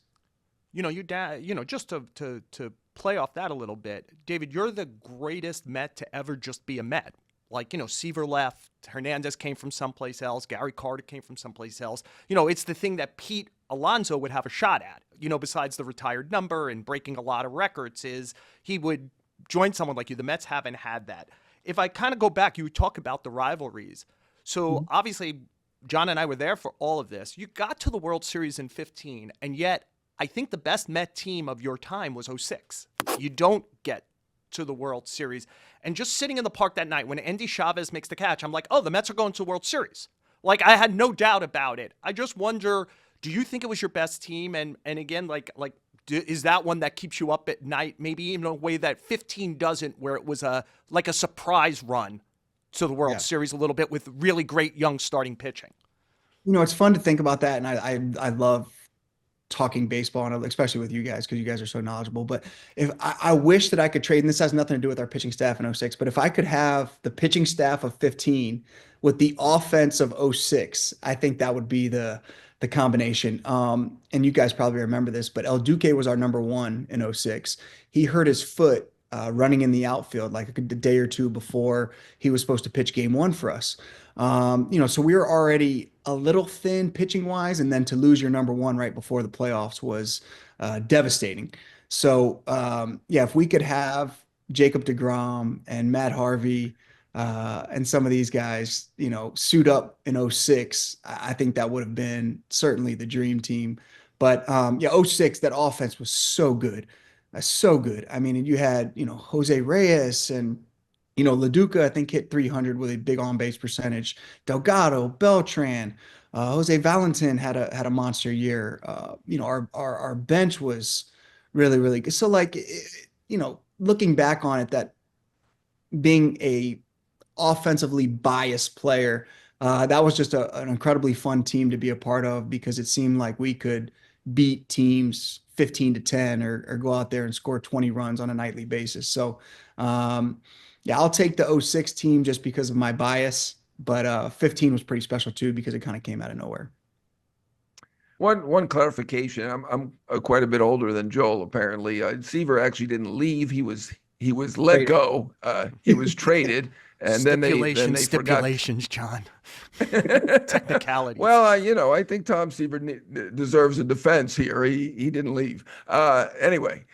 Your dad, just to play off that a little bit, David, you're the greatest Met to ever just be a Met. Like, Seaver left, Hernandez came from someplace else, Gary Carter came from someplace else. It's the thing that Pete Alonso would have a shot at, besides the retired number and breaking a lot of records, is he would join someone like you. The Mets haven't had that. if I kind of go back, you talk about the rivalries. So obviously, John and I were there for all of this. You got to the World Series in 15, and yet I think the best Met team of your time was '06. You don't get to the World Series. And just sitting in the park that night when Andy Chavez makes the catch, I'm like, oh, the Mets are going to the World Series. Like, I had no doubt about it. I just wonder, do you think it was your best team? And again, is that one that keeps you up at night, maybe in a way that 15 doesn't, where it was a surprise run to the World Series a little bit with really great young starting pitching? It's fun to think about that, and I love talking baseball, and especially with you guys because you guys are so knowledgeable. But if I wish that I could trade, and this has nothing to do with our pitching staff in '06, but if I could have the pitching staff of 15 with the offense of '06, I think that would be the combination. And you guys probably remember this, but El Duque was our number one in '06. He hurt his foot running in the outfield like a day or two before he was supposed to pitch game one for us. So we were already a little thin pitching wise, and then to lose your number one right before the playoffs was devastating. So if we could have Jacob deGrom and Matt Harvey and some of these guys, suit up in '06, I think that would have been certainly the dream team. But '06, that offense was so good. So good. I mean, and you had, Jose Reyes and LaDuca, I think, hit 300 with a big on-base percentage. Delgado, Beltran, Jose Valentin had a monster year. Our bench was really, really good. So, looking back on it, that being a offensively biased player, that was just an incredibly fun team to be a part of because it seemed like we could beat teams 15-10 or go out there and score 20 runs on a nightly basis. So, I'll take the '06 team just because of my bias, but 15 was pretty special too because it kind of came out of nowhere. One clarification. I'm quite a bit older than Joel. Apparently, Seaver actually didn't leave. He was let go. He was traded, and then they stipulations, John. Technicalities. Well, I think Tom Seaver deserves a defense here. He didn't leave. Anyway,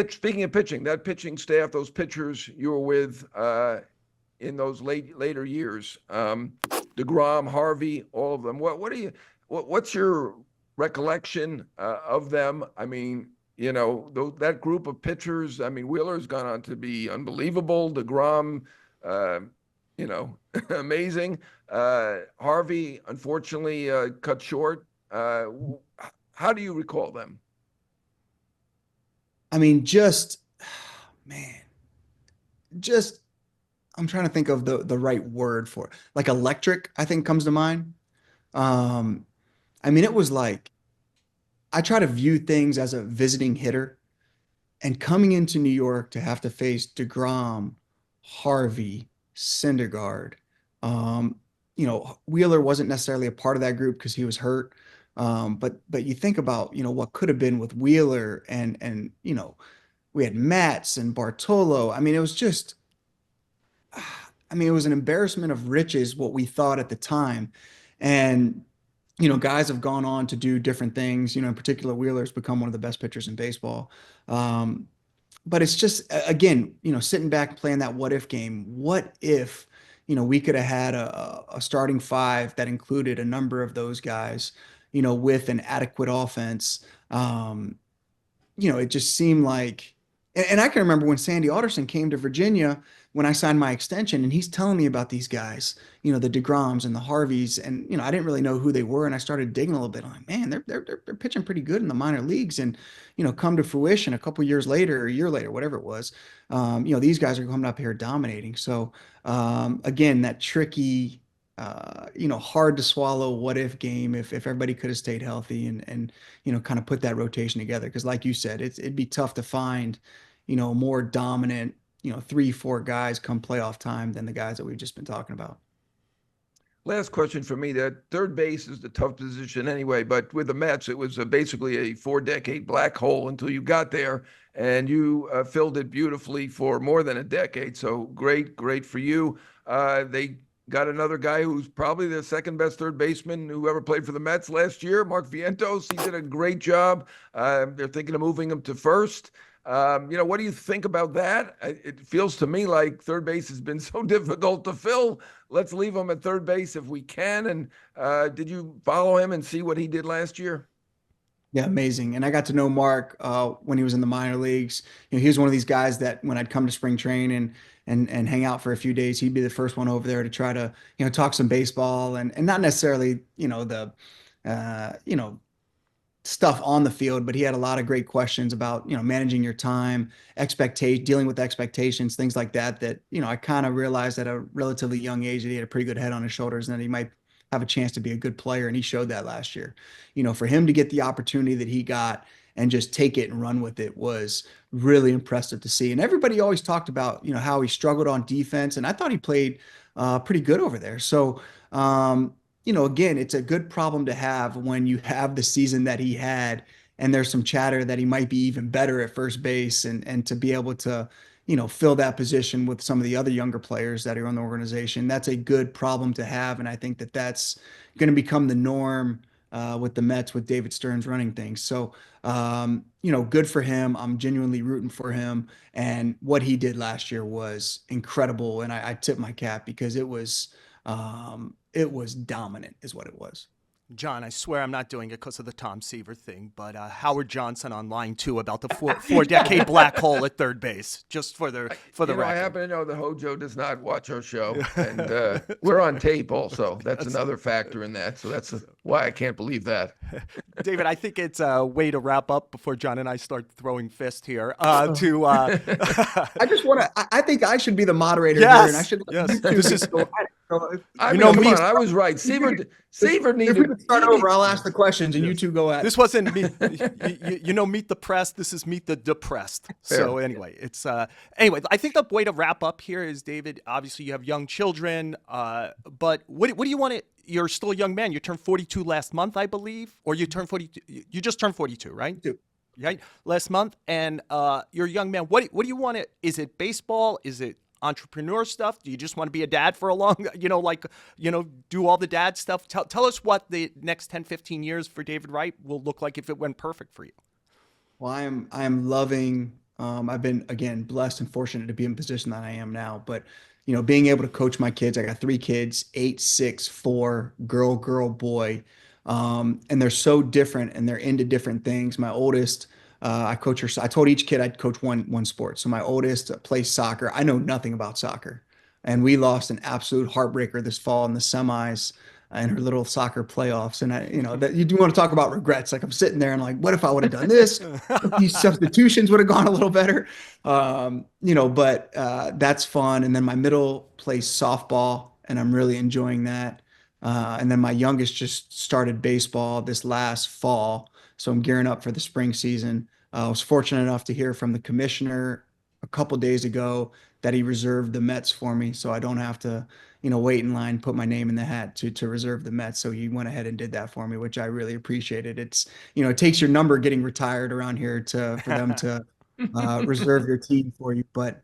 speaking of pitching, that pitching staff, those pitchers you were with in those later years, deGrom, Harvey, all of them. What's your recollection of them? I mean, that group of pitchers. I mean, Wheeler's gone on to be unbelievable. deGrom, amazing. Harvey, unfortunately, cut short. How do you recall them? I mean, I'm trying to think of the right word for it. Like electric, I think comes to mind. I mean, it was like, I try to view things as a visiting hitter, and coming into New York to have to face deGrom, Harvey, Syndergaard. Wheeler wasn't necessarily a part of that group because he was hurt. But you think about, what could have been with Wheeler and we had Matz and Bartolo. I mean, it was just, it was an embarrassment of riches, what we thought at the time. And, guys have gone on to do different things, in particular, Wheeler's become one of the best pitchers in baseball. But it's just, again, sitting back playing that what if game. What if, we could have had a starting five that included a number of those guys, with an adequate offense. It just seemed like, and I can remember when Sandy Alderson came to Virginia when I signed my extension, and he's telling me about these guys, the deGroms and the Harveys, and I didn't really know who they were, and I started digging a little bit. I'm like, man, they're pitching pretty good in the minor leagues, and come to fruition a couple years later, or a year later, whatever it was, these guys are coming up here dominating. So again, that tricky, hard to swallow what if game if everybody could have stayed healthy and kind of put that rotation together. Because like you said, it'd be tough to find, more dominant, 3-4 guys come playoff time than the guys that we've just been talking about. Last question for me. That third base is the tough position anyway, but with the Mets, it was basically a 4-decade black hole until you got there, and you filled it beautifully for more than a decade. So great for you. They got another guy who's probably the second best third baseman who ever played for the Mets last year, Mark Vientos. He did a great job. They're thinking of moving him to first. What do you think about that? It feels to me like third base has been so difficult to fill. Let's leave him at third base if we can. And did you follow him and see what he did last year? Yeah, amazing. And I got to know Mark when he was in the minor leagues. He was one of these guys that when I'd come to spring training and hang out for a few days, he'd be the first one over there to try to, talk some baseball and not necessarily, the stuff on the field, but he had a lot of great questions about, managing your time, dealing with expectations, things like that, I kind of realized at a relatively young age that he had a pretty good head on his shoulders and that he might have a chance to be a good player. And he showed that last year. For him to get the opportunity that he got and just take it and run with it was really impressive to see. And everybody always talked about, how he struggled on defense. And I thought he played pretty good over there. So, again, it's a good problem to have when you have the season that he had, and there's some chatter that he might be even better at first base, and to be able to, fill that position with some of the other younger players that are on the organization. That's a good problem to have, and I think that that's going to become the norm with the Mets with David Stearns running things. So, good for him. I'm genuinely rooting for him, and what he did last year was incredible, and I tip my cap because it was dominant, is what it was. John, I swear I'm not doing it because of the Tom Seaver thing, but Howard Johnson on line 2 about the four-decade black hole at third base, just for the record. I happen to know that Hojo does not watch our show, and we're on tape also. That's another factor in that, so that's why I can't believe that. David, I think it's a way to wrap up before John and I start throwing fists here. I just want to. I think I should be the moderator yes, here, and I should. Yes, this is. Come on, I was right. Seaver needed. If we could start over, I'll ask the questions, and you two go at it. This wasn't me. Meet the press. This is meet the depressed. Fair. So anyway, I think the way to wrap up here is, David, obviously you have young children, but what do you want to? You're still a young man. You turned 42 last month, I believe, or you turned 42. You just turned 42, right? Right, last month, and you're a young man. What do you want to? Is it baseball? Is it entrepreneur stuff? Do you just want to be a dad for a long, do all the dad stuff? Tell us what the next 10, 15 years for David Wright will look like if it went perfect for you. Well, I am loving. I've been, again, blessed and fortunate to be in the position that I am now. But being able to coach my kids. I got 3 kids: 8, 6, 4, girl, boy, and they're so different, and they're into different things. My oldest, I coach her. I told each kid I'd coach one sport. So my oldest plays soccer. I know nothing about soccer, and we lost an absolute heartbreaker this fall in the semis in her little soccer playoffs. And that you do want to talk about regrets. Like, I'm sitting there and like, what if I would have done this? These substitutions would have gone a little better. But that's fun. And then my middle plays softball, and I'm really enjoying that. And then my youngest just started baseball this last fall, so I'm gearing up for the spring season. I was fortunate enough to hear from the commissioner a couple days ago that he reserved the Mets for me, so I don't have to, wait in line, put my name in the hat to reserve the Mets. So he went ahead and did that for me, which I really appreciated. It's, it takes your number getting retired around here for them to reserve your team for you. But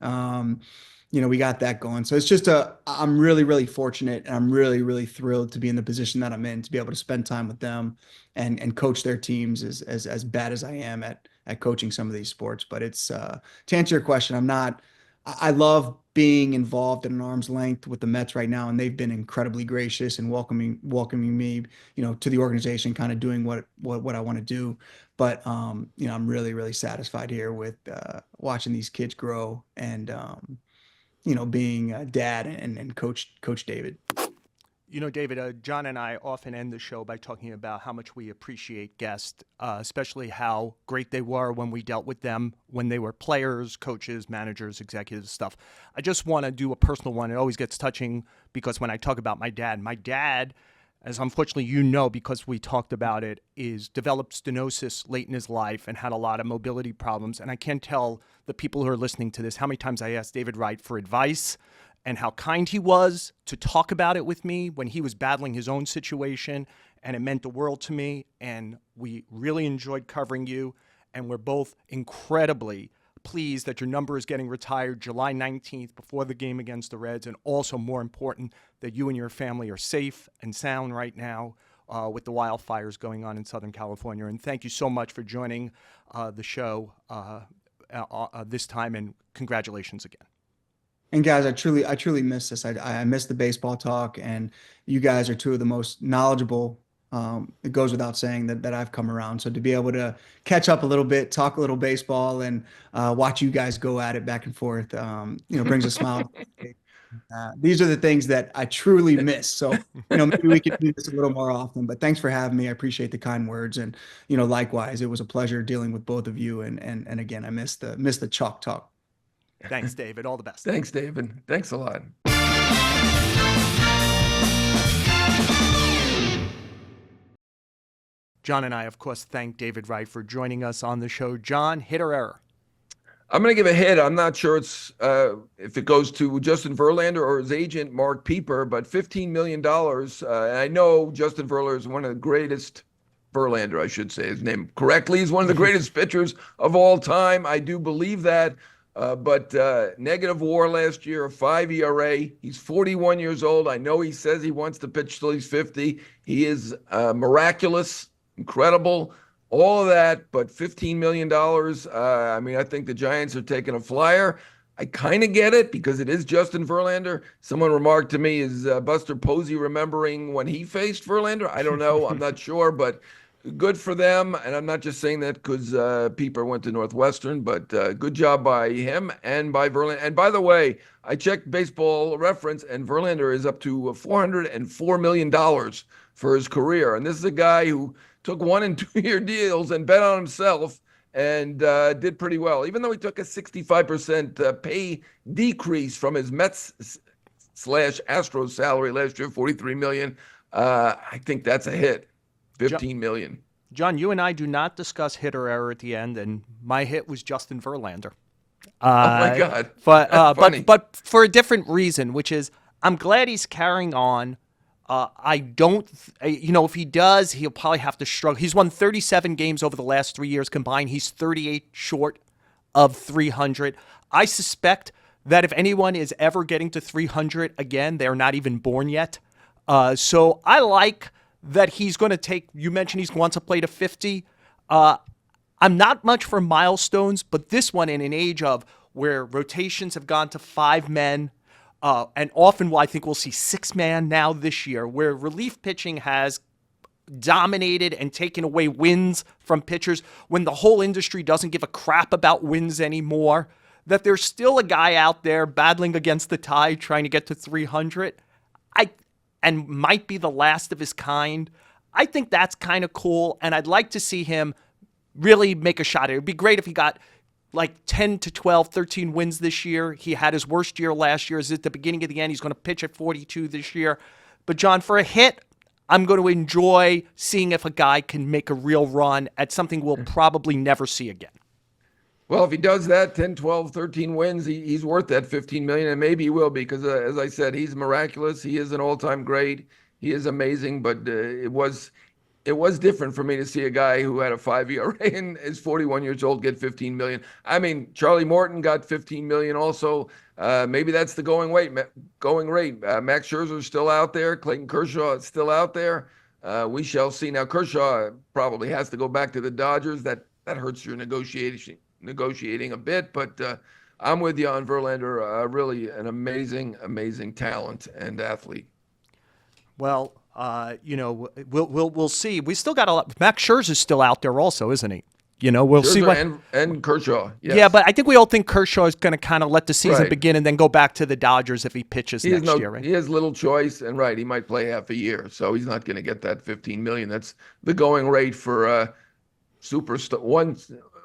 we got that going. So it's just I'm really, really fortunate, and I'm really, really thrilled to be in the position that I'm in, to be able to spend time with them and coach their teams as bad as I am at coaching some of these sports. But it's, to answer your question, I love being involved at an arm's length with the Mets right now, and they've been incredibly gracious and welcoming me, to the organization, kind of doing what I want to do. But I'm really, really satisfied here with watching these kids grow and being a dad and Coach David. David, John and I often end the show by talking about how much we appreciate guests, especially how great they were when we dealt with them, when they were players, coaches, managers, executives, stuff. I just want to do a personal one. It always gets touching because when I talk about my dad, as unfortunately because we talked about it, is developed stenosis late in his life and had a lot of mobility problems. And I can't tell the people who are listening to this how many times I asked David Wright for advice, and how kind he was to talk about it with me when he was battling his own situation, and it meant the world to me, and we really enjoyed covering you, and we're both incredibly pleased that your number is getting retired July 19th before the game against the Reds, and also, more important, that you and your family are safe and sound right now with the wildfires going on in Southern California. And thank you so much for joining the show this time, and congratulations again. And guys, I truly miss this. I miss the baseball talk, and you guys are two of the most knowledgeable. It goes without saying that I've come around. So to be able to catch up a little bit, talk a little baseball, and watch you guys go at it back and forth, brings a smile. These are the things that I truly miss. So, maybe we could do this a little more often, but thanks for having me. I appreciate the kind words. And, likewise, it was a pleasure dealing with both of you. And again, I miss the chalk talk. Thanks, David. All the best. Thanks, David. Thanks a lot. John and I, of course, thank David Wright for joining us on the show. John, hit or error? I'm going to give a hit. I'm not sure it's if it goes to Justin Verlander or his agent, Mark Pieper, but $15 million. And I know Justin Verlander is one of the greatest, Verlander, I should say his name correctly. He's one of the greatest pitchers of all time. I do believe that. But negative WAR last year, a 5 ERA. He's 41 years old. I know he says he wants to pitch till he's 50. He is miraculous, incredible, all of that. But $15 million, I think the Giants are taking a flyer. I kind of get it because it is Justin Verlander. Someone remarked to me, is Buster Posey remembering when he faced Verlander? I don't know. I'm not sure, but good for them. And I'm not just saying that because Pieper went to Northwestern, but good job by him and by Verlander. And by the way, I checked Baseball Reference, and Verlander is up to $404 million for his career. And this is a guy who took 1- and 2-year deals and bet on himself and did pretty well. Even though he took a 65% pay decrease from his Mets/Astros salary last year, $43 million, I think that's a hit. $15 million. John, you and I do not discuss hit or error at the end, and my hit was Justin Verlander. Oh my God! But for a different reason, which is I'm glad he's carrying on. I don't, if he does, he'll probably have to struggle. He's won 37 games over the last 3 years combined. He's 38 short of 300. I suspect that if anyone is ever getting to 300 again, they're not even born yet. So I like that he's going to take, you mentioned he wants to play to 50. I'm not much for milestones, but this one in an age of where rotations have gone to 5 men, and often I think we'll see 6-man now this year, where relief pitching has dominated and taken away wins from pitchers when the whole industry doesn't give a crap about wins anymore, that there's still a guy out there battling against the tide trying to get to 300. And might be the last of his kind. I think that's kind of cool, and I'd like to see him really make a shot. It would be great if he got like 10 to 12, 13 wins this year. He had his worst year last year. Is at the beginning of the end. He's going to pitch at 42 this year. But, John, for a hit, I'm going to enjoy seeing if a guy can make a real run at something we'll probably never see again. Well, if he does that, 10, 12, 13 wins, he's worth that $15 million, and maybe he will because, as I said, he's miraculous. He is an all-time great. He is amazing, but it was different for me to see a guy who had a 5 ERA and is 41 years old get $15 million. I mean, Charlie Morton got $15 million also. Maybe that's the going rate. Max Scherzer's still out there. Clayton Kershaw is still out there. We shall see. Now, Kershaw probably has to go back to the Dodgers. That hurts your negotiating a bit, but I'm with you on Verlander. Really an amazing talent and athlete. Well, we'll see. We still got a lot. Max Scherzer's still out there also, isn't he? We'll see what and Kershaw. Yes. Yeah, but I think we all think Kershaw is going to kind of let the season begin and then go back to the Dodgers if he pitches next year, right? He has little choice, and he might play half a year, so he's not going to get that $15 million. That's the going rate for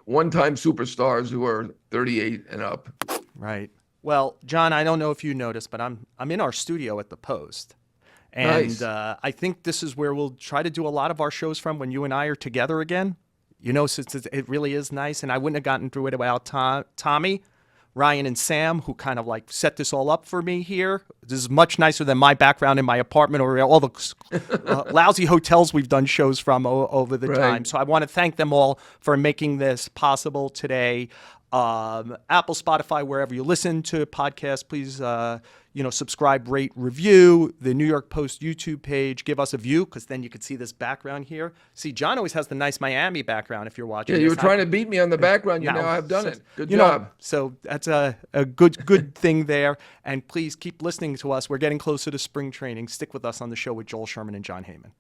one-time superstars who are 38 and up. Right. Well, John, I don't know if you noticed, but I'm in our studio at the Post. And nice. I think this is where we'll try to do a lot of our shows from when you and I are together again. Since it really is nice. And I wouldn't have gotten through it without Tommy, Ryan, and Sam, who kind of like set this all up for me here. This is much nicer than my background in my apartment or all the lousy hotels we've done shows from over the time. So I want to thank them all for making this possible today. Apple, Spotify, wherever you listen to podcasts, please, subscribe, rate, review the New York Post YouTube page. Give us a view, because then you could see this background here. See, John always has the nice Miami background if you're watching. Yeah, you this. were trying to beat me on the background. You now have done it. Good job. So that's a good thing there. And please keep listening to us. We're getting closer to spring training. Stick with us on the show with Joel, Sherman, and Jon Heyman.